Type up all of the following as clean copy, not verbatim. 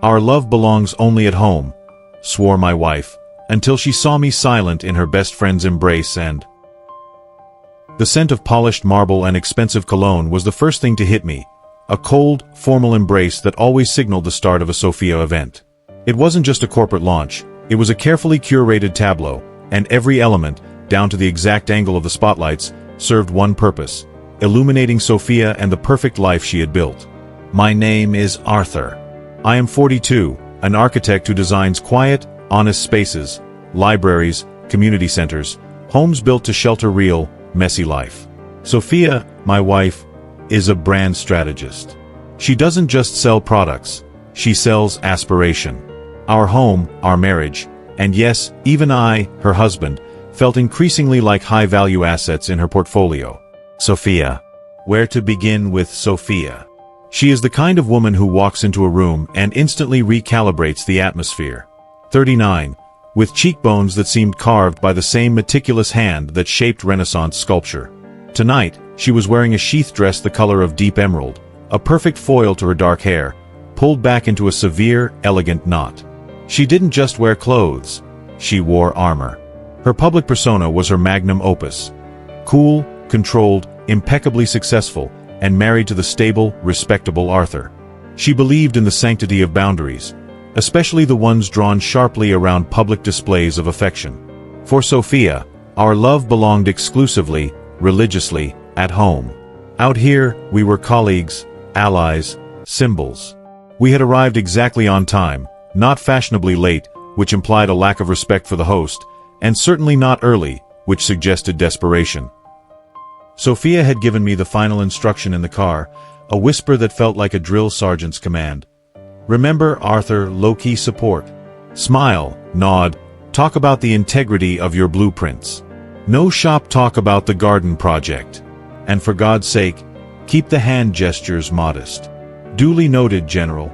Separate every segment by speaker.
Speaker 1: Our love belongs only at home, swore my wife, until she saw me silent in her best friend's embrace and... The scent of polished marble and expensive cologne was the first thing to hit me, a cold, formal embrace that always signaled the start of a Sophia event. It wasn't just a corporate launch, it was a carefully curated tableau, and every element, down to the exact angle of the spotlights, served one purpose: illuminating Sophia and the perfect life she had built. My name is Arthur. I am 42, an architect who designs quiet, honest spaces, libraries, community centers, homes built to shelter real, messy life. Sophia, my wife, is a brand strategist. She doesn't just sell products, she sells aspiration. Our home, our marriage, and yes, even I, her husband, felt increasingly like high-value assets in her portfolio. Sophia. Where to begin with Sophia? She is the kind of woman who walks into a room and instantly recalibrates the atmosphere. 39, with cheekbones that seemed carved by the same meticulous hand that shaped Renaissance sculpture. Tonight, she was wearing a sheath dress the color of deep emerald, a perfect foil to her dark hair, pulled back into a severe, elegant knot. She didn't just wear clothes, she wore armor. Her public persona was her magnum opus. Cool, controlled, impeccably successful, and married to the stable, respectable Arthur. She believed in the sanctity of boundaries, especially the ones drawn sharply around public displays of affection. For Sophia, our love belonged exclusively, religiously, at home. Out here, we were colleagues, allies, symbols. We had arrived exactly on time, not fashionably late, which implied a lack of respect for the host, and certainly not early, which suggested desperation. Sophia had given me the final instruction in the car, a whisper that felt like a drill sergeant's command. Remember, Arthur, low-key support. Smile, nod, talk about the integrity of your blueprints. No shop talk about the garden project. And for God's sake, keep the hand gestures modest. Duly noted, General,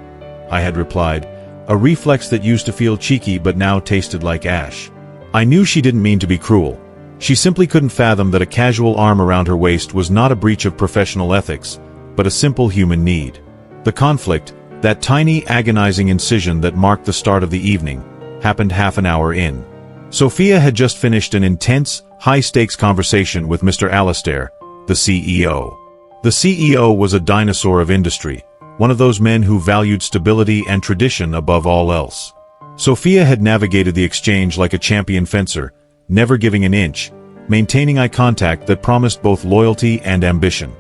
Speaker 1: I had replied, a reflex that used to feel cheeky but now tasted like ash. I knew she didn't mean to be cruel. She simply couldn't fathom that a casual arm around her waist was not a breach of professional ethics, but a simple human need. The conflict, that tiny, agonizing incision that marked the start of the evening, happened half an hour in. Sophia had just finished an intense, high-stakes conversation with Mr. Alastair, the CEO. The CEO was a dinosaur of industry, one of those men who valued stability and tradition above all else. Sophia had navigated the exchange like a champion fencer, never giving an inch, maintaining eye contact that promised both loyalty and ambition.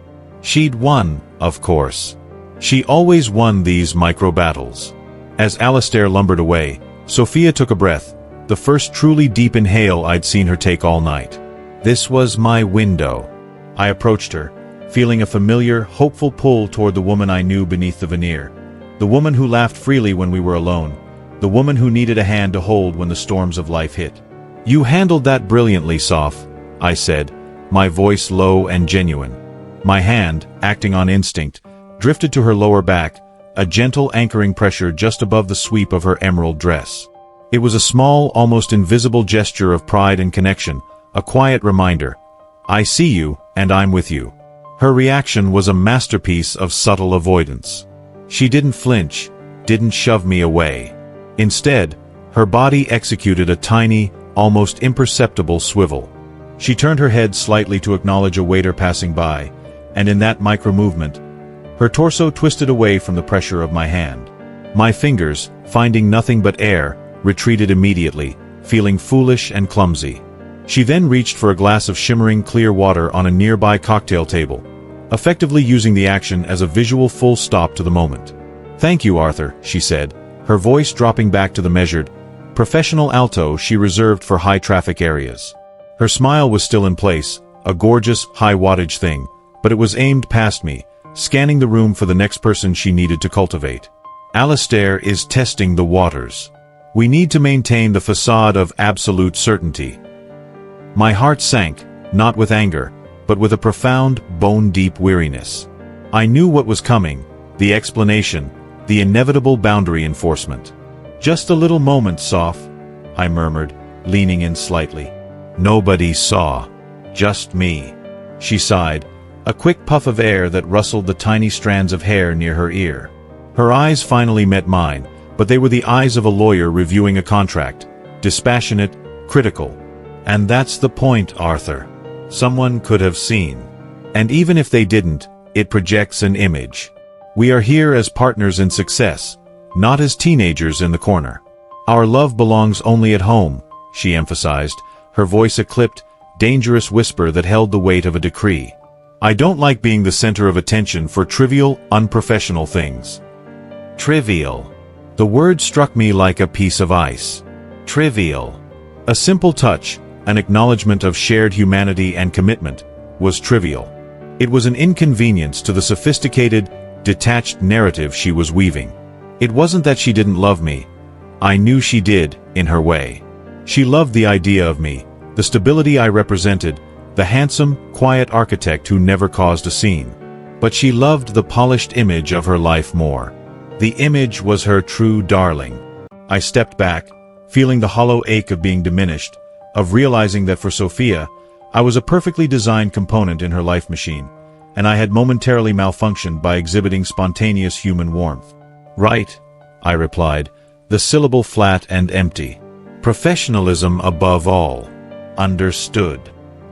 Speaker 1: She'd won, of course. She always won these micro-battles. As Alastair lumbered away, Sophia took a breath, the first truly deep inhale I'd seen her take all night. This was my window. I approached her, feeling a familiar, hopeful pull toward the woman I knew beneath the veneer. The woman who laughed freely when we were alone. The woman who needed a hand to hold when the storms of life hit. You handled that brilliantly, Soph, I said, my voice low and genuine. My hand, acting on instinct, drifted to her lower back, a gentle anchoring pressure just above the sweep of her emerald dress. It was a small, almost invisible gesture of pride and connection, a quiet reminder. I see you, and I'm with you. Her reaction was a masterpiece of subtle avoidance. She didn't flinch, didn't shove me away. Instead, her body executed a tiny, almost imperceptible swivel. She turned her head slightly to acknowledge a waiter passing by, and in that micro-movement, her torso twisted away from the pressure of my hand. My fingers, finding nothing but air, retreated immediately, feeling foolish and clumsy. She then reached for a glass of shimmering clear water on a nearby cocktail table, effectively using the action as a visual full stop to the moment. Thank you, Arthur, she said, her voice dropping back to the measured, professional alto she reserved for high-traffic areas. Her smile was still in place, a gorgeous, high-wattage thing, but it was aimed past me, scanning the room for the next person she needed to cultivate. Alastair is testing the waters. We need to maintain the facade of absolute certainty. My heart sank, not with anger, but with a profound, bone-deep weariness. I knew what was coming, the explanation, the inevitable boundary enforcement. Just a little moment, Soph, I murmured, leaning in slightly. Nobody saw. Just me. She sighed, a quick puff of air that rustled the tiny strands of hair near her ear. Her eyes finally met mine, but they were the eyes of a lawyer reviewing a contract, dispassionate, critical. And that's the point, Arthur. Someone could have seen. And even if they didn't, it projects an image. We are here as partners in success, not as teenagers in the corner. Our love belongs only at home, she emphasized, her voice a clipped, dangerous whisper that held the weight of a decree. I don't like being the center of attention for trivial, unprofessional things. Trivial. The word struck me like a piece of ice. Trivial. A simple touch, an acknowledgement of shared humanity and commitment, was trivial. It was an inconvenience to the sophisticated, detached narrative she was weaving. It wasn't that she didn't love me. I knew she did, in her way. She loved the idea of me, the stability I represented, the handsome, quiet architect who never caused a scene. But she loved the polished image of her life more. The image was her true darling. I stepped back, feeling the hollow ache of being diminished, of realizing that for Sophia, I was a perfectly designed component in her life machine, and I had momentarily malfunctioned by exhibiting spontaneous human warmth. Right, I replied, the syllable flat and empty. Professionalism above all. Understood.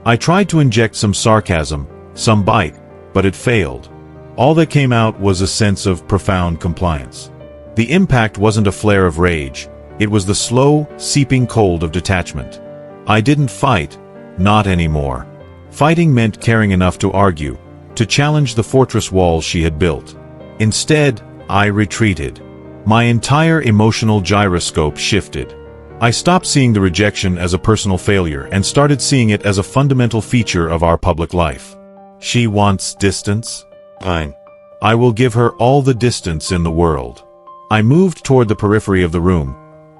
Speaker 1: I tried to inject some sarcasm, some bite, but it failed. All that came out was a sense of profound compliance. The impact wasn't a flare of rage, it was the slow, seeping cold of detachment. I didn't fight, not anymore. Fighting meant caring enough to argue, to challenge the fortress walls she had built. Instead, I retreated. My entire emotional gyroscope shifted. I stopped seeing the rejection as a personal failure and started seeing it as a fundamental feature of our public life. She wants distance? Fine. I will give her all the distance in the world. I moved toward the periphery of the room,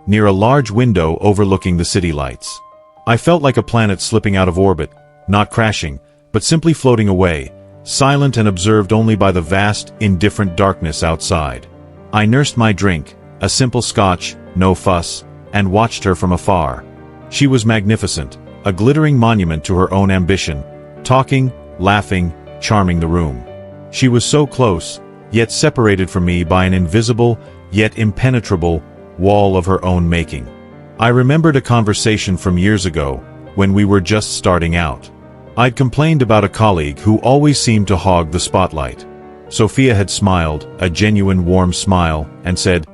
Speaker 1: near a large window overlooking the city lights. I felt like a planet slipping out of orbit, not crashing, but simply floating away, silent and observed only by the vast, indifferent darkness outside. I nursed my drink, a simple scotch, no fuss, and watched her from afar. She was magnificent, a glittering monument to her own ambition, talking, laughing, charming the room. She was so close, yet separated from me by an invisible, yet impenetrable, wall of her own making. I remembered a conversation from years ago, when we were just starting out. I'd complained about a colleague who always seemed to hog the spotlight. Sophia had smiled, a genuine warm smile, and said,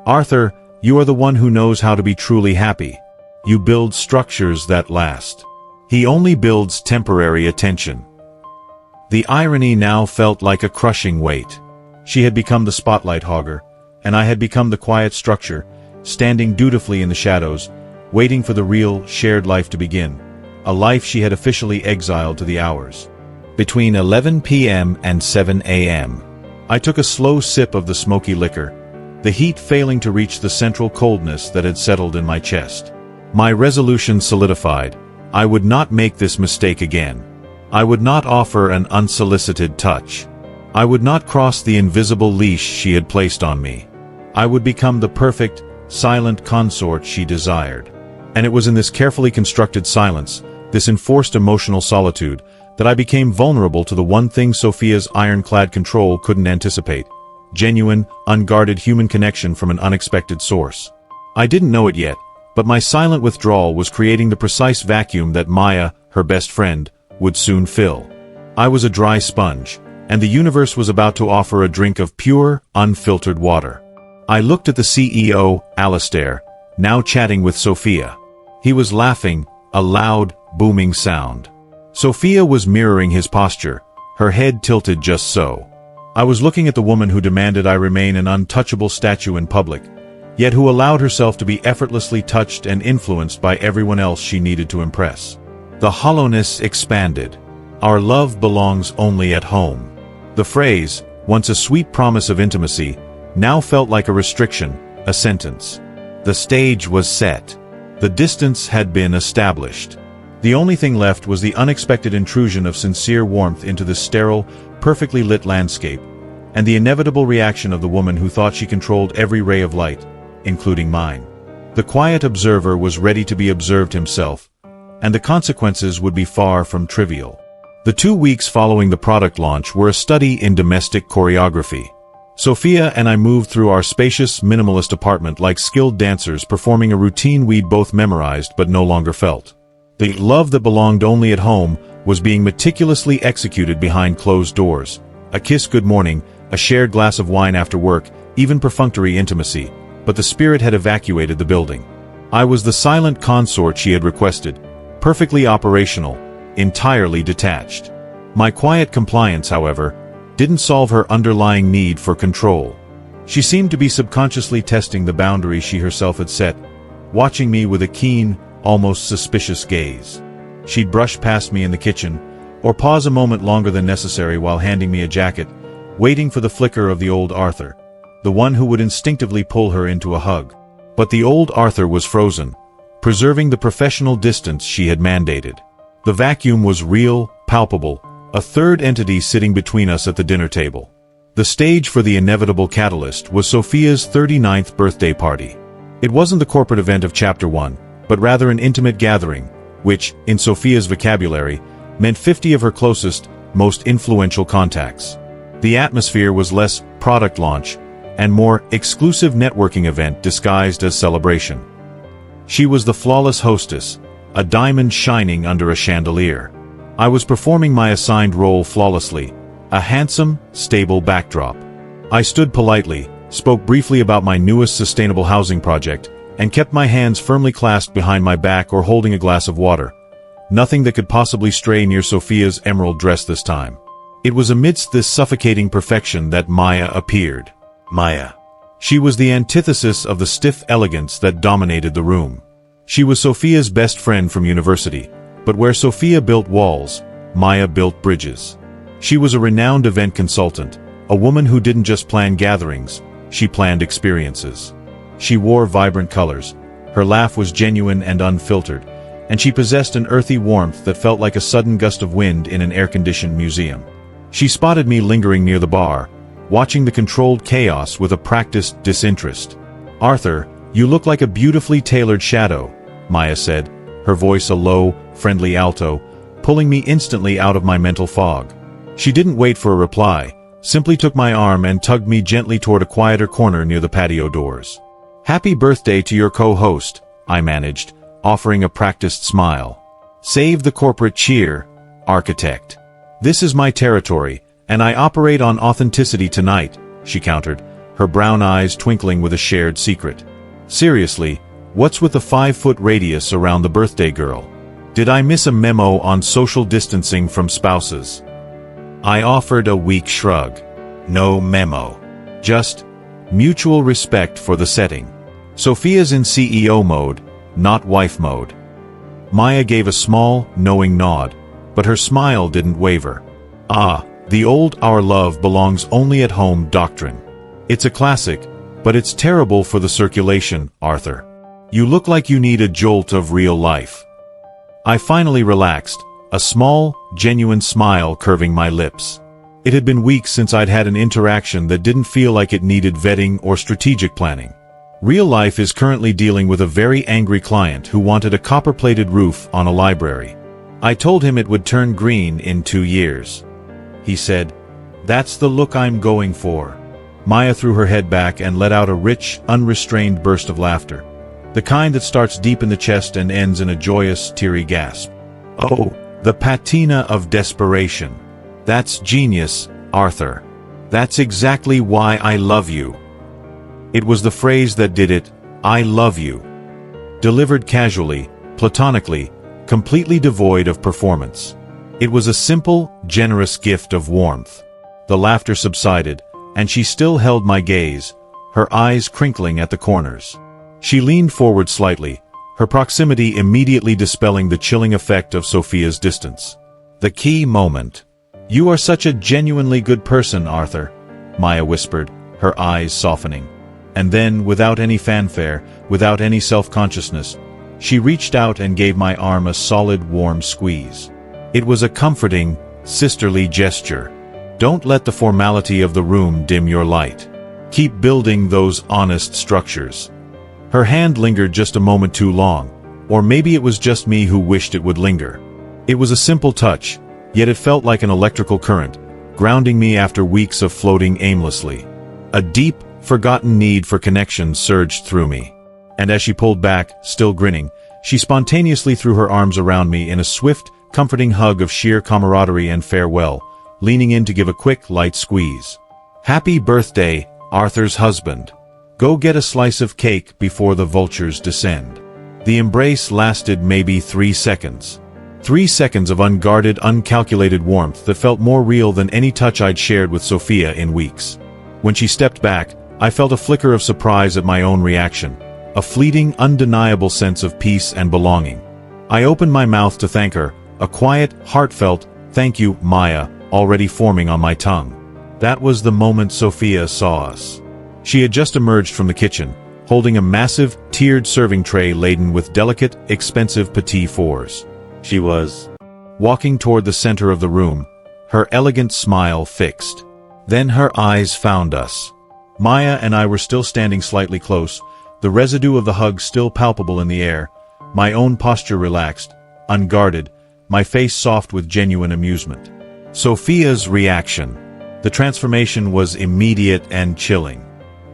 Speaker 1: "Arthur, you are the one who knows how to be truly happy. You build structures that last. He only builds temporary attention." The irony now felt like a crushing weight. She had become the spotlight hogger, and I had become the quiet structure, standing dutifully in the shadows, waiting for the real, shared life to begin, a life she had officially exiled to the hours. Between 11 p.m. and 7 a.m. I took a slow sip of the smoky liquor, the heat failing to reach the central coldness that had settled in my chest. My resolution solidified. I would not make this mistake again. I would not offer an unsolicited touch. I would not cross the invisible leash she had placed on me. I would become the perfect, silent consort she desired. And it was in this carefully constructed silence, this enforced emotional solitude, that I became vulnerable to the one thing Sophia's ironclad control couldn't anticipate: genuine, unguarded human connection from an unexpected source. I didn't know it yet, but my silent withdrawal was creating the precise vacuum that Maya, her best friend, would soon fill. I was a dry sponge, and the universe was about to offer a drink of pure, unfiltered water. I looked at the CEO, Alistair, now chatting with Sophia. He was laughing, a loud, booming sound. Sophia was mirroring his posture, her head tilted just so. I was looking at the woman who demanded I remain an untouchable statue in public, yet who allowed herself to be effortlessly touched and influenced by everyone else she needed to impress. The hollowness expanded. Our love belongs only at home. The phrase, once a sweet promise of intimacy, now felt like a restriction, a sentence. The stage was set. The distance had been established. The only thing left was the unexpected intrusion of sincere warmth into this sterile, perfectly lit landscape, and the inevitable reaction of the woman who thought she controlled every ray of light, including mine. The quiet observer was ready to be observed himself, and the consequences would be far from trivial. The 2 weeks following the product launch were a study in domestic choreography. Sophia and I moved through our spacious, minimalist apartment like skilled dancers performing a routine we'd both memorized but no longer felt. The love that belonged only at home was being meticulously executed behind closed doors. A kiss good morning, a shared glass of wine after work, even perfunctory intimacy, but the spirit had evacuated the building. I was the silent consort she had requested, perfectly operational, entirely detached. My quiet compliance, however, didn't solve her underlying need for control. She seemed to be subconsciously testing the boundaries she herself had set, watching me with a keen, almost suspicious gaze. She'd brush past me in the kitchen, or pause a moment longer than necessary while handing me a jacket, waiting for the flicker of the old Arthur, the one who would instinctively pull her into a hug. But the old Arthur was frozen, preserving the professional distance she had mandated. The vacuum was real, palpable, a third entity sitting between us at the dinner table. The stage for the inevitable catalyst was Sophia's 39th birthday party. It wasn't the corporate event of Chapter 1, but rather an intimate gathering, which, in Sophia's vocabulary, meant 50 of her closest, most influential contacts. The atmosphere was less product launch and more exclusive networking event disguised as celebration. She was the flawless hostess, a diamond shining under a chandelier. I was performing my assigned role flawlessly, a handsome, stable backdrop. I stood politely, spoke briefly about my newest sustainable housing project, and kept my hands firmly clasped behind my back or holding a glass of water. Nothing that could possibly stray near Sophia's emerald dress this time. It was amidst this suffocating perfection that Maya appeared. Maya. She was the antithesis of the stiff elegance that dominated the room. She was Sophia's best friend from university, but where Sophia built walls, Maya built bridges. She was a renowned event consultant, a woman who didn't just plan gatherings, she planned experiences. She wore vibrant colors, her laugh was genuine and unfiltered, and she possessed an earthy warmth that felt like a sudden gust of wind in an air-conditioned museum. She spotted me lingering near the bar, watching the controlled chaos with a practiced disinterest. "Arthur, you look like a beautifully tailored shadow," Maya said, her voice a low, friendly alto, pulling me instantly out of my mental fog. She didn't wait for a reply, simply took my arm and tugged me gently toward a quieter corner near the patio doors. "Happy birthday to your co-host," I managed, offering a practiced smile. "Save the corporate cheer, architect. This is my territory, and I operate on authenticity tonight," she countered, her brown eyes twinkling with a shared secret. "Seriously, what's with the 5-foot radius around the birthday girl? Did I miss a memo on social distancing from spouses?" I offered a weak shrug. "No memo. Just mutual respect for the setting. Sophia's in CEO mode, not wife mode." Maya gave a small, knowing nod, but her smile didn't waver. "Ah, the old 'our love belongs only at home' doctrine. It's a classic, but it's terrible for the circulation, Arthur. You look like you need a jolt of real life." I finally relaxed, a small, genuine smile curving my lips. It had been weeks since I'd had an interaction that didn't feel like it needed vetting or strategic planning. Real life is currently dealing with a very angry client who wanted a copper-plated roof on a library. I told him it would turn green in 2 years. He said, "That's the look I'm going for." Maya threw her head back and let out a rich, unrestrained burst of laughter. The kind that starts deep in the chest and ends in a joyous, teary gasp. "Oh, the patina of desperation. That's genius, Arthur. That's exactly why I love you." It was the phrase that did it, "I love you." Delivered casually, platonically, completely devoid of performance. It was a simple, generous gift of warmth. The laughter subsided, and she still held my gaze, her eyes crinkling at the corners. She leaned forward slightly, her proximity immediately dispelling the chilling effect of Sophia's distance. "The key moment. You are such a genuinely good person, Arthur," Maya whispered, her eyes softening. And then, without any fanfare, without any self-consciousness, she reached out and gave my arm a solid, warm squeeze. It was a comforting, sisterly gesture. Don't let the formality of the room dim your light. Keep building those honest structures. Her hand lingered just a moment too long, or maybe it was just me who wished it would linger. It was a simple touch, yet it felt like an electrical current, grounding me after weeks of floating aimlessly. A deep, forgotten need for connection surged through me. And as she pulled back, still grinning, she spontaneously threw her arms around me in a swift, comforting hug of sheer camaraderie and farewell, leaning in to give a quick, light squeeze. "Happy birthday, Arthur's husband. Go get a slice of cake before the vultures descend." The embrace lasted maybe 3 seconds. 3 seconds of unguarded, uncalculated warmth that felt more real than any touch I'd shared with Sophia in weeks. When she stepped back, I felt a flicker of surprise at my own reaction, a fleeting, undeniable sense of peace and belonging. I opened my mouth to thank her, a quiet, heartfelt, "Thank you, Maya," already forming on my tongue. That was the moment Sophia saw us. She had just emerged from the kitchen, holding a massive, tiered serving tray laden with delicate, expensive petit fours. She was walking toward the center of the room, her elegant smile fixed. Then her eyes found us. Maya and I were still standing slightly close, the residue of the hug still palpable in the air, my own posture relaxed, unguarded, my face soft with genuine amusement. Sophia's reaction. The transformation was immediate and chilling.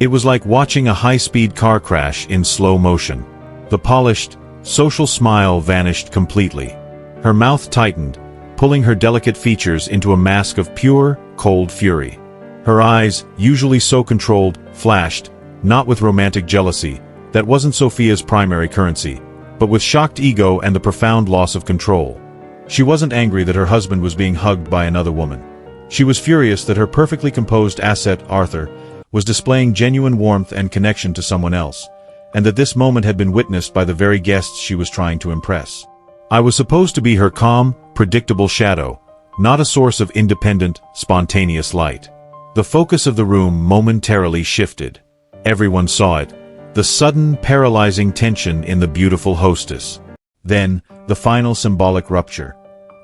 Speaker 1: It was like watching a high-speed car crash in slow motion. The polished, social smile vanished completely. Her mouth tightened, pulling her delicate features into a mask of pure, cold fury. Her eyes, usually so controlled, flashed, not with romantic jealousy, that wasn't Sophia's primary currency, but with shocked ego and the profound loss of control. She wasn't angry that her husband was being hugged by another woman. She was furious that her perfectly composed asset, Arthur, was displaying genuine warmth and connection to someone else, and that this moment had been witnessed by the very guests she was trying to impress. I was supposed to be her calm, predictable shadow, not a source of independent, spontaneous light. The focus of the room momentarily shifted. Everyone saw it, the sudden, paralyzing tension in the beautiful hostess. Then, the final symbolic rupture.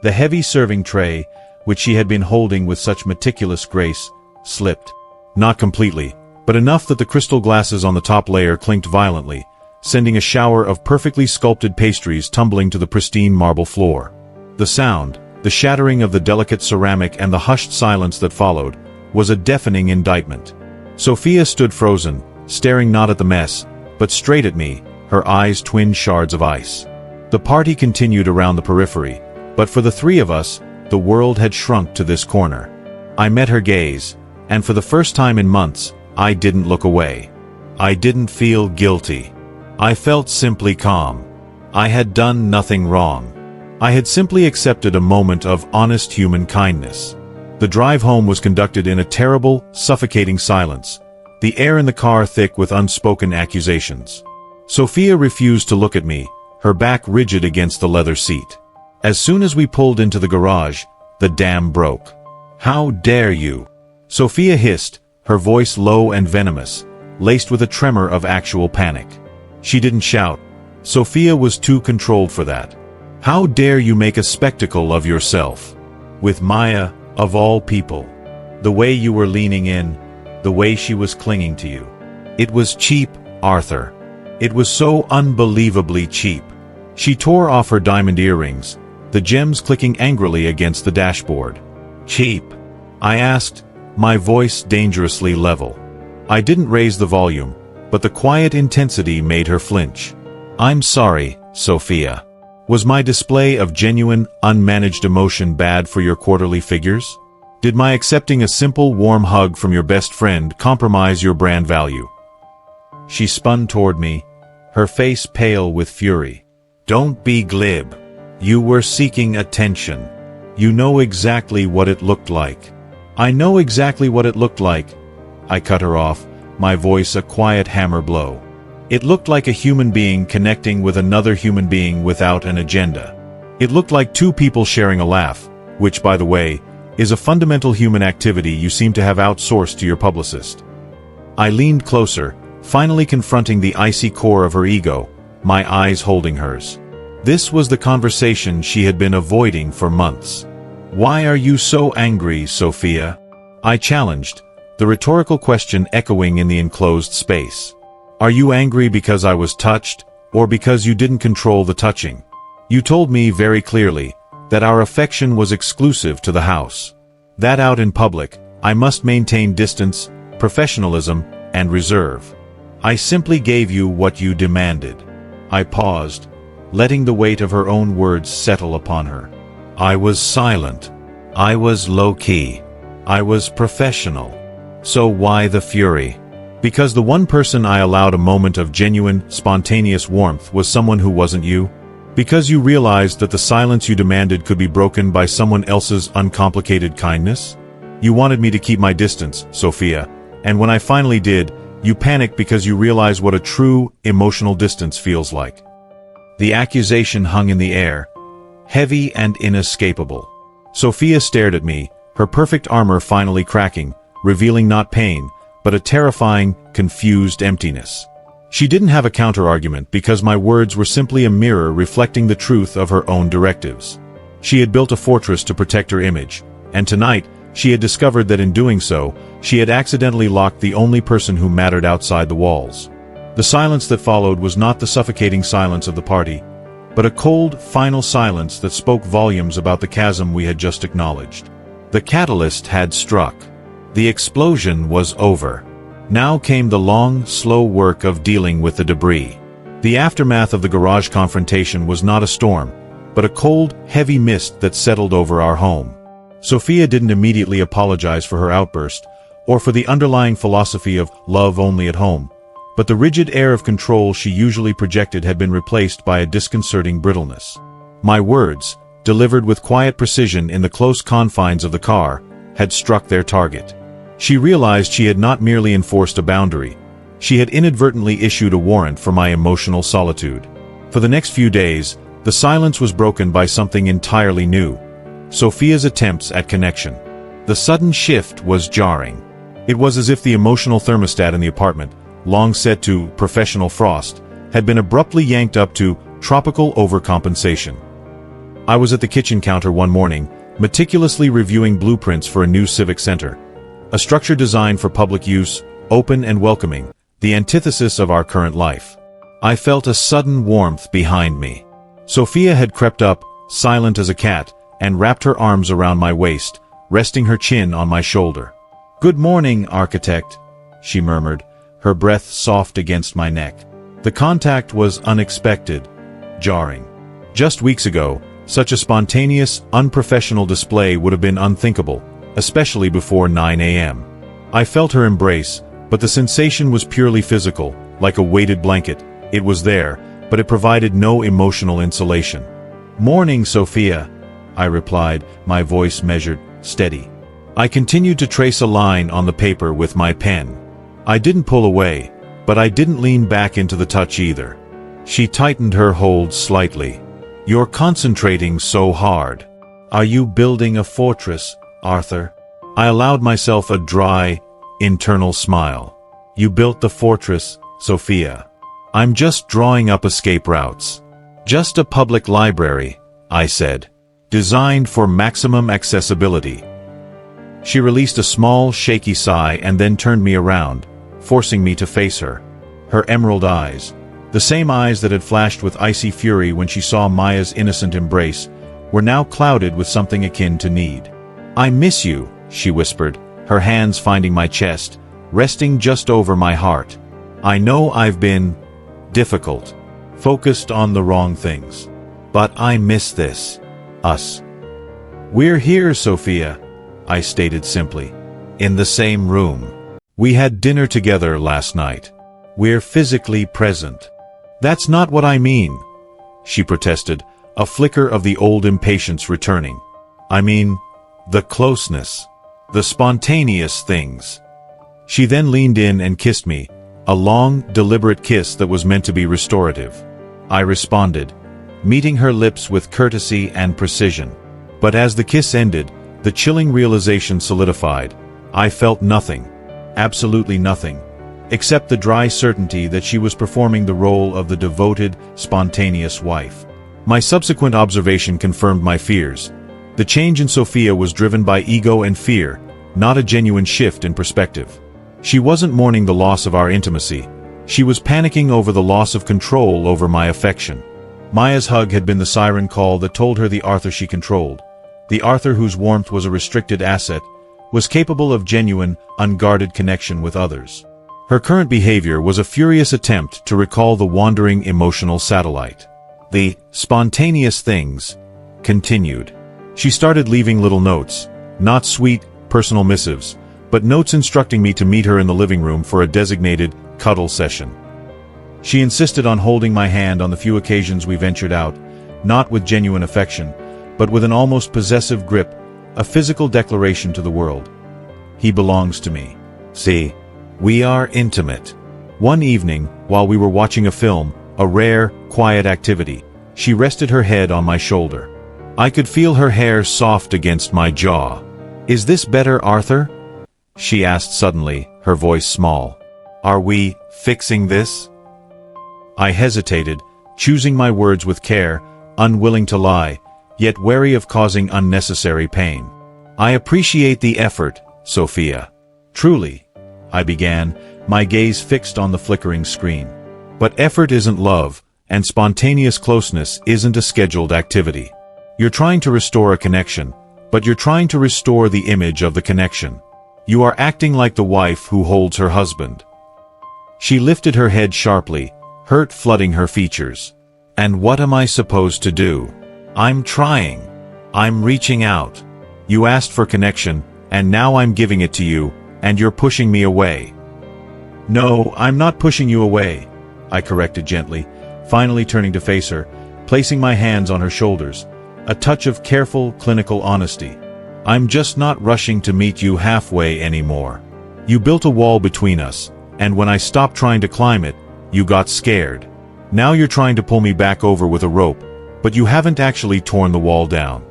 Speaker 1: The heavy serving tray, which she had been holding with such meticulous grace, slipped. Not completely, but enough that the crystal glasses on the top layer clinked violently, sending a shower of perfectly sculpted pastries tumbling to the pristine marble floor. The sound, the shattering of the delicate ceramic and the hushed silence that followed, was a deafening indictment. Sophia stood frozen, staring not at the mess, but straight at me, her eyes twin shards of ice. The party continued around the periphery, but for the three of us, the world had shrunk to this corner. I met her gaze, and for the first time in months, I didn't look away. I didn't feel guilty. I felt simply calm. I had done nothing wrong. I had simply accepted a moment of honest human kindness. The drive home was conducted in a terrible, suffocating silence, the air in the car thick with unspoken accusations. Sophia refused to look at me, her back rigid against the leather seat. As soon as we pulled into the garage, the dam broke. "How dare you?" Sophia hissed, her voice low and venomous, laced with a tremor of actual panic. She didn't shout. Sophia was too controlled for that. "How dare you make a spectacle of yourself? With Maya, of all people. The way you were leaning in, the way she was clinging to you. It was cheap, Arthur. It was so unbelievably cheap." She tore off her diamond earrings, the gems clicking angrily against the dashboard. "Cheap?" I asked, my voice dangerously level. I didn't raise the volume, but the quiet intensity made her flinch. "I'm sorry, Sophia. Was my display of genuine, unmanaged emotion bad for your quarterly figures? Did my accepting a simple, warm hug from your best friend compromise your brand value?" She spun toward me, her face pale with fury. "Don't be glib. You were seeking attention. You know exactly what it looked like." "I know exactly what it looked like." I cut her off, my voice a quiet hammer blow. It looked like a human being connecting with another human being without an agenda. It looked like two people sharing a laugh, which, by the way, is a fundamental human activity you seem to have outsourced to your publicist. I leaned closer, finally confronting the icy core of her ego, my eyes holding hers. This was the conversation she had been avoiding for months. "Why are you so angry, Sophia?" I challenged, the rhetorical question echoing in the enclosed space. "Are you angry because I was touched, or because you didn't control the touching? You told me very clearly that our affection was exclusive to the house. That out in public, I must maintain distance, professionalism, and reserve. I simply gave you what you demanded. I paused, letting the weight of her own words settle upon her. I was silent. I was low-key. I was professional. So why the fury? Because the one person I allowed a moment of genuine, spontaneous warmth was someone who wasn't you? Because you realized that the silence you demanded could be broken by someone else's uncomplicated kindness? You wanted me to keep my distance, Sophia, and when I finally did, you panicked because you realized what a true, emotional distance feels like. The accusation hung in the air, heavy and inescapable. Sophia stared at me, her perfect armor finally cracking, revealing not pain, but a terrifying, confused emptiness. She didn't have a counter-argument because my words were simply a mirror reflecting the truth of her own directives. She had built a fortress to protect her image, and tonight, she had discovered that in doing so, she had accidentally locked the only person who mattered outside the walls. The silence that followed was not the suffocating silence of the party, but a cold, final silence that spoke volumes about the chasm we had just acknowledged. The catalyst had struck. The explosion was over. Now came the long, slow work of dealing with the debris. The aftermath of the garage confrontation was not a storm, but a cold, heavy mist that settled over our home. Sophia didn't immediately apologize for her outburst, or for the underlying philosophy of love only at home, but the rigid air of control she usually projected had been replaced by a disconcerting brittleness. My words, delivered with quiet precision in the close confines of the car, had struck their target. She realized she had not merely enforced a boundary, she had inadvertently issued a warrant for my emotional solitude. For the next few days, the silence was broken by something entirely new: Sophia's attempts at connection. The sudden shift was jarring. It was as if the emotional thermostat in the apartment, long set to professional frost, had been abruptly yanked up to tropical overcompensation. I was at the kitchen counter one morning, meticulously reviewing blueprints for a new civic center. A structure designed for public use, open and welcoming, the antithesis of our current life. I felt a sudden warmth behind me. Sophia had crept up, silent as a cat, and wrapped her arms around my waist, resting her chin on my shoulder. "Good morning, architect," she murmured, her breath soft against my neck. The contact was unexpected, jarring. Just weeks ago, such a spontaneous, unprofessional display would have been unthinkable, especially before 9 a.m. I felt her embrace, but the sensation was purely physical, like a weighted blanket. It was there, but it provided no emotional insulation. "Morning, Sophia," I replied, my voice measured, steady. I continued to trace a line on the paper with my pen. I didn't pull away, but I didn't lean back into the touch either. She tightened her hold slightly. "You're concentrating so hard. Are you building a fortress, Arthur?" I allowed myself a dry, internal smile. "You built the fortress, Sophia. I'm just drawing up escape routes. Just a public library," I said. "Designed for maximum accessibility." She released a small, shaky sigh and then turned me around, forcing me to face her. Her emerald eyes, the same eyes that had flashed with icy fury when she saw Maya's innocent embrace, were now clouded with something akin to need. "I miss you," she whispered, her hands finding my chest, resting just over my heart. "I know I've been difficult, focused on the wrong things. But I miss this. Us. We're here, Sophia," I stated simply. "In the same room. We had dinner together last night. We're physically present." "That's not what I mean," she protested, a flicker of the old impatience returning. "I mean, the closeness. The spontaneous things." She then leaned in and kissed me, a long, deliberate kiss that was meant to be restorative. I responded, meeting her lips with courtesy and precision. But as the kiss ended, the chilling realization solidified. I felt nothing, absolutely nothing, except the dry certainty that she was performing the role of the devoted, spontaneous wife. My subsequent observation confirmed my fears. The change in Sophia was driven by ego and fear, not a genuine shift in perspective. She wasn't mourning the loss of our intimacy. She was panicking over the loss of control over my affection. Maya's hug had been the siren call that told her the Arthur she controlled, the Arthur whose warmth was a restricted asset, was capable of genuine, unguarded connection with others. Her current behavior was a furious attempt to recall the wandering emotional satellite. The spontaneous things continued. She started leaving little notes, not sweet, personal missives, but notes instructing me to meet her in the living room for a designated cuddle session. She insisted on holding my hand on the few occasions we ventured out, not with genuine affection, but with an almost possessive grip, a physical declaration to the world. He belongs to me. See, we are intimate. One evening, while we were watching a film, a rare, quiet activity, she rested her head on my shoulder. I could feel her hair soft against my jaw. "Is this better, Arthur?" she asked suddenly, her voice small. "Are we fixing this?" I hesitated, choosing my words with care, unwilling to lie, yet wary of causing unnecessary pain. "I appreciate the effort, Sophia. Truly," I began, my gaze fixed on the flickering screen. "But effort isn't love, and spontaneous closeness isn't a scheduled activity. You're trying to restore a connection, but you're trying to restore the image of the connection. You are acting like the wife who holds her husband." She lifted her head sharply, hurt flooding her features. "And what am I supposed to do? I'm trying. I'm reaching out. You asked for connection, and now I'm giving it to you, and you're pushing me away." "No, I'm not pushing you away," I corrected gently, finally turning to face her, placing my hands on her shoulders, a touch of careful, clinical honesty. "I'm just not rushing to meet you halfway anymore. You built a wall between us, and when I stopped trying to climb it, you got scared. Now you're trying to pull me back over with a rope, but you haven't actually torn the wall down."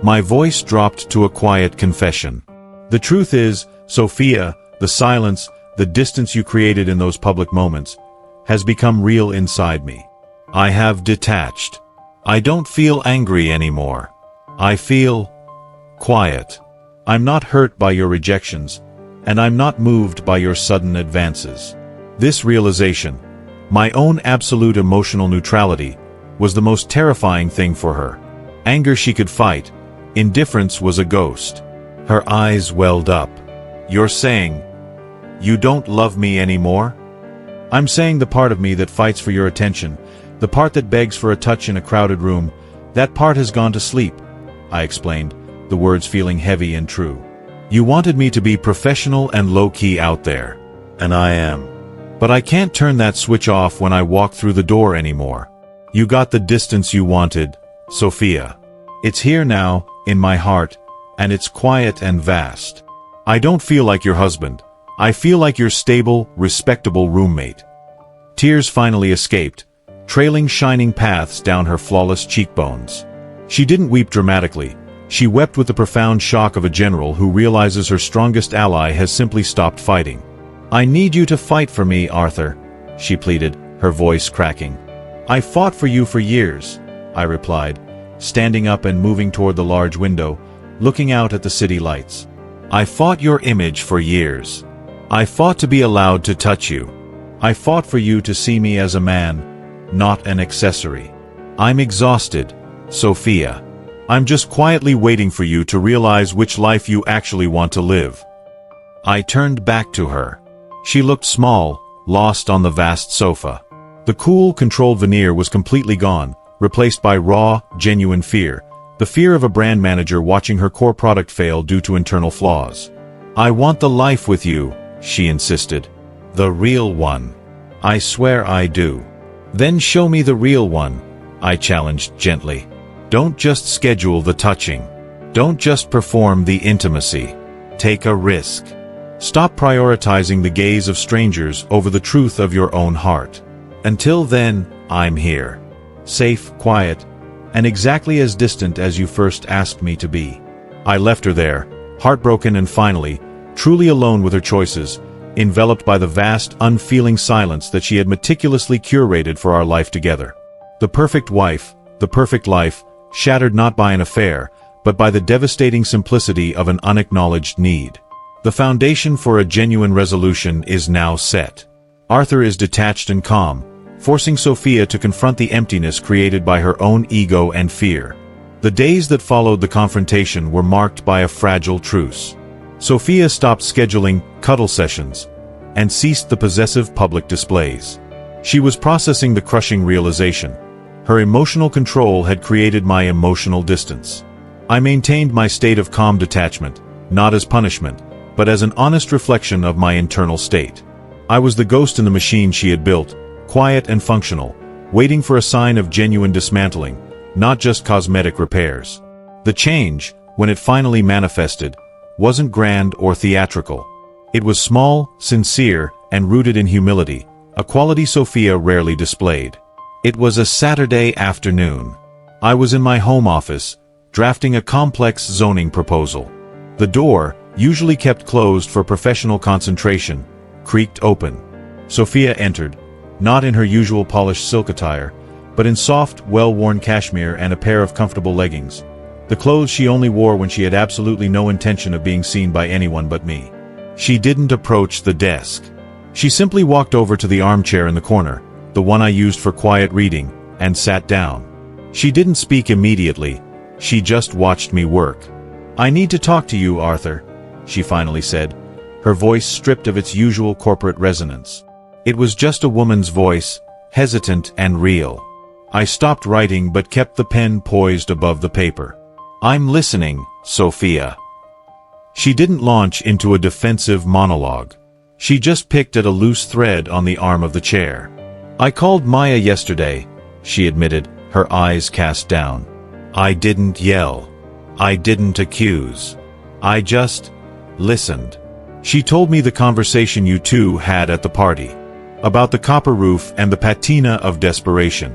Speaker 1: My voice dropped to a quiet confession. "The truth is, Sophia, the silence, the distance you created in those public moments, has become real inside me. I have detached. I don't feel angry anymore. I feel quiet. I'm not hurt by your rejections, and I'm not moved by your sudden advances." This realization, my own absolute emotional neutrality, was the most terrifying thing for her. Anger she could fight, indifference was a ghost. Her eyes welled up. "You're saying, you don't love me anymore?" "I'm saying the part of me that fights for your attention, the part that begs for a touch in a crowded room, that part has gone to sleep," I explained, the words feeling heavy and true. "You wanted me to be professional and low-key out there, and I am. But I can't turn that switch off when I walk through the door anymore. You got the distance you wanted, Sophia. It's here now, in my heart, and it's quiet and vast. I don't feel like your husband. I feel like your stable, respectable roommate." Tears finally escaped, trailing shining paths down her flawless cheekbones. She didn't weep dramatically. She wept with the profound shock of a general who realizes her strongest ally has simply stopped fighting. "I need you to fight for me, Arthur," she pleaded, her voice cracking. "I fought for you for years," I replied, standing up and moving toward the large window, looking out at the city lights. "I fought your image for years. I fought to be allowed to touch you. I fought for you to see me as a man, not an accessory. I'm exhausted, Sophia. I'm just quietly waiting for you to realize which life you actually want to live." I turned back to her. She looked small, lost on the vast sofa. The cool, controlled veneer was completely gone, replaced by raw, genuine fear, the fear of a brand manager watching her core product fail due to internal flaws. "I want the life with you," she insisted. "The real one." "I swear I do." "Then show me the real one," I challenged gently. "Don't just schedule the touching. Don't just perform the intimacy. Take a risk. Stop prioritizing the gaze of strangers over the truth of your own heart. Until then, I'm here. Safe, quiet, and exactly as distant as you first asked me to be." I left her there, heartbroken and finally, truly alone with her choices, enveloped by the vast, unfeeling silence that she had meticulously curated for our life together. The perfect wife, the perfect life, shattered not by an affair, but by the devastating simplicity of an unacknowledged need. The foundation for a genuine resolution is now set. Arthur is detached and calm, forcing Sophia to confront the emptiness created by her own ego and fear. The days that followed the confrontation were marked by a fragile truce. Sophia stopped scheduling cuddle sessions and ceased the possessive public displays. She was processing the crushing realization. Her emotional control had created my emotional distance. I maintained my state of calm detachment, not as punishment, but as an honest reflection of my internal state. I was the ghost in the machine she had built, quiet and functional, waiting for a sign of genuine dismantling, not just cosmetic repairs. The change, when it finally manifested, wasn't grand or theatrical. It was small, sincere, and rooted in humility, a quality Sophia rarely displayed. It was a Saturday afternoon. I was in my home office, drafting a complex zoning proposal. The door, usually kept closed for professional concentration, creaked open. Sophia entered, not in her usual polished silk attire, but in soft, well-worn cashmere and a pair of comfortable leggings. The clothes she only wore when she had absolutely no intention of being seen by anyone but me. She didn't approach the desk. She simply walked over to the armchair in the corner, the one I used for quiet reading, and sat down. She didn't speak immediately. She just watched me work. "I need to talk to you, Arthur," she finally said, her voice stripped of its usual corporate resonance. It was just a woman's voice, hesitant and real. I stopped writing but kept the pen poised above the paper. "I'm listening, Sophia." She didn't launch into a defensive monologue. She just picked at a loose thread on the arm of the chair. "I called Maya yesterday," she admitted, her eyes cast down. "I didn't yell. I didn't accuse. I just listened. She told me the conversation you two had at the party. About the copper roof and the patina of desperation."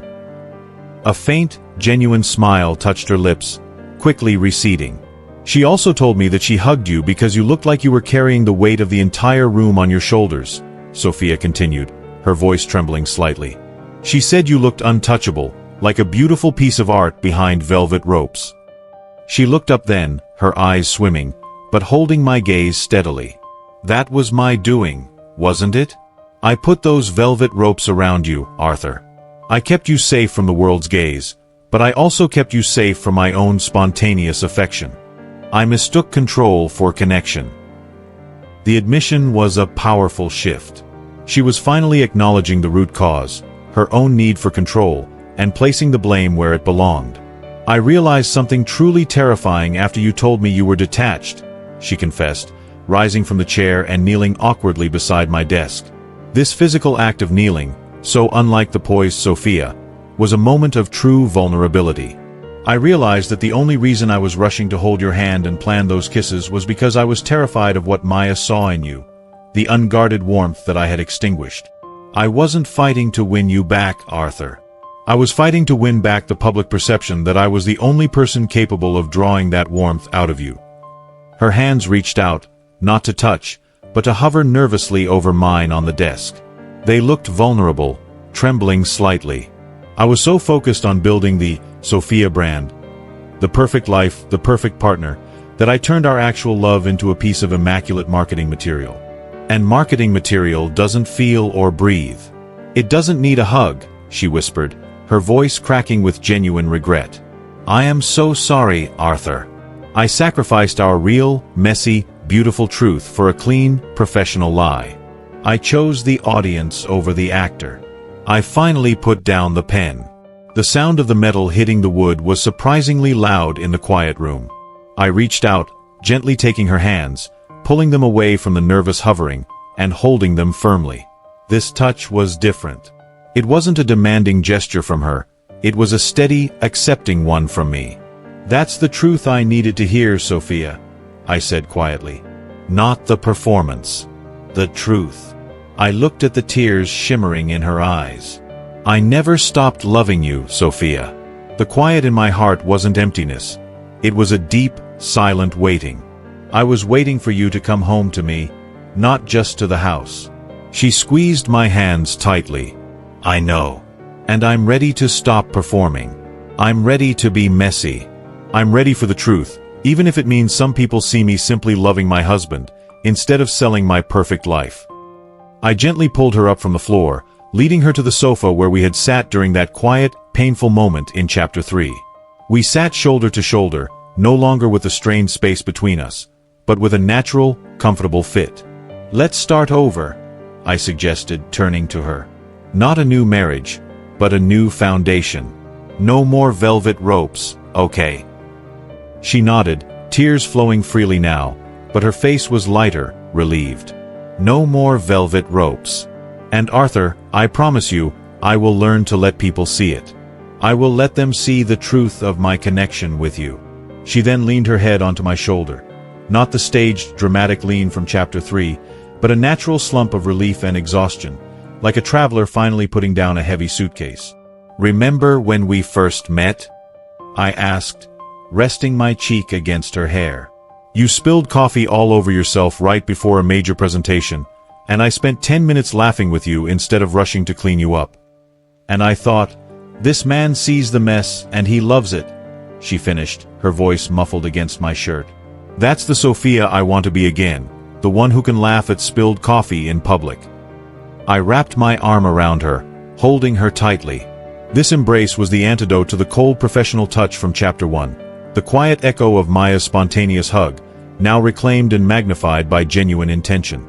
Speaker 1: A faint, genuine smile touched her lips, quickly receding. "She also told me that she hugged you because you looked like you were carrying the weight of the entire room on your shoulders," Sophia continued, her voice trembling slightly. "She said you looked untouchable, like a beautiful piece of art behind velvet ropes." She looked up then, her eyes swimming, but holding my gaze steadily. "That was my doing, wasn't it? I put those velvet ropes around you, Arthur. I kept you safe from the world's gaze, but I also kept you safe from my own spontaneous affection. I mistook control for connection." The admission was a powerful shift. She was finally acknowledging the root cause, her own need for control, and placing the blame where it belonged. "I realized something truly terrifying after you told me you were detached," she confessed, rising from the chair and kneeling awkwardly beside my desk. This physical act of kneeling, so unlike the poised Sophia, was a moment of true vulnerability. "I realized that the only reason I was rushing to hold your hand and plan those kisses was because I was terrified of what Maya saw in you, the unguarded warmth that I had extinguished. I wasn't fighting to win you back, Arthur. I was fighting to win back the public perception that I was the only person capable of drawing that warmth out of you." Her hands reached out, not to touch, but to hover nervously over mine on the desk. They looked vulnerable, trembling slightly. I was so focused on building the Sophia brand, the perfect life, the perfect partner, that I turned our actual love into a piece of immaculate marketing material. And marketing material doesn't feel or breathe. "It doesn't need a hug," she whispered, her voice cracking with genuine regret. "I am so sorry, Arthur. I sacrificed our real, messy, beautiful truth for a clean, professional lie. I chose the audience over the actor." I finally put down the pen. The sound of the metal hitting the wood was surprisingly loud in the quiet room. I reached out, gently taking her hands, pulling them away from the nervous hovering, and holding them firmly. This touch was different. It wasn't a demanding gesture from her. It was a steady, accepting one from me. "That's the truth I needed to hear, Sophia," I said quietly. "Not the performance. The truth." I looked at the tears shimmering in her eyes. "I never stopped loving you, Sophia." The quiet in my heart wasn't emptiness. It was a deep, silent waiting. I was waiting for you to come home to me, not just to the house. She squeezed my hands tightly. "I know. And I'm ready to stop performing. I'm ready to be messy. I'm ready for the truth, even if it means some people see me simply loving my husband, instead of selling my perfect life." I gently pulled her up from the floor, leading her to the sofa where we had sat during that quiet, painful moment in Chapter 3. We sat shoulder to shoulder, no longer with the strained space between us, but with a natural, comfortable fit. "Let's start over," I suggested, turning to her. "Not a new marriage, but a new foundation. No more velvet ropes, okay?" She nodded, tears flowing freely now, but her face was lighter, relieved. "No more velvet ropes. And Arthur, I promise you, I will learn to let people see it. I will let them see the truth of my connection with you." She then leaned her head onto my shoulder. Not the staged, dramatic lean from Chapter 3, but a natural slump of relief and exhaustion, like a traveler finally putting down a heavy suitcase. "Remember when we first met?" I asked, resting my cheek against her hair. "You spilled coffee all over yourself right before a major presentation, and I spent 10 minutes laughing with you instead of rushing to clean you up. And I thought, this man sees the mess and he loves it," she finished, her voice muffled against my shirt. "That's the Sophia I want to be again, the one who can laugh at spilled coffee in public." I wrapped my arm around her, holding her tightly. This embrace was the antidote to the cold professional touch from Chapter 1, the quiet echo of Maya's spontaneous hug, now reclaimed and magnified by genuine intention.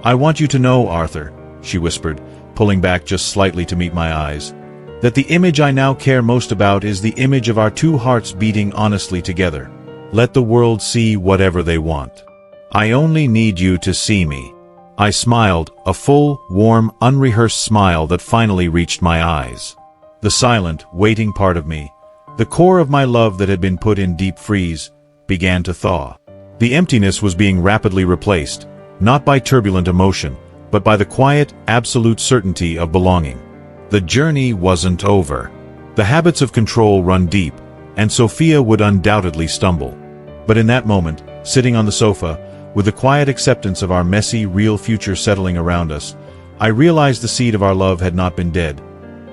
Speaker 1: "I want you to know, Arthur," she whispered, pulling back just slightly to meet my eyes, "that the image I now care most about is the image of our two hearts beating honestly together. Let the world see whatever they want. I only need you to see me." I smiled, a full, warm, unrehearsed smile that finally reached my eyes. The silent, waiting part of me, the core of my love that had been put in deep freeze, began to thaw. The emptiness was being rapidly replaced, not by turbulent emotion, but by the quiet, absolute certainty of belonging. The journey wasn't over. The habits of control run deep, and Sophia would undoubtedly stumble. But in that moment, sitting on the sofa, with the quiet acceptance of our messy, real future settling around us, I realized the seed of our love had not been dead.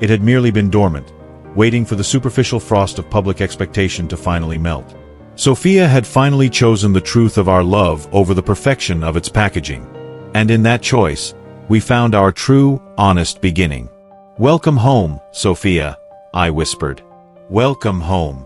Speaker 1: It had merely been dormant, waiting for the superficial frost of public expectation to finally melt. Sophia had finally chosen the truth of our love over the perfection of its packaging. And in that choice, we found our true, honest beginning. "Welcome home, Sophia," I whispered. "Welcome home."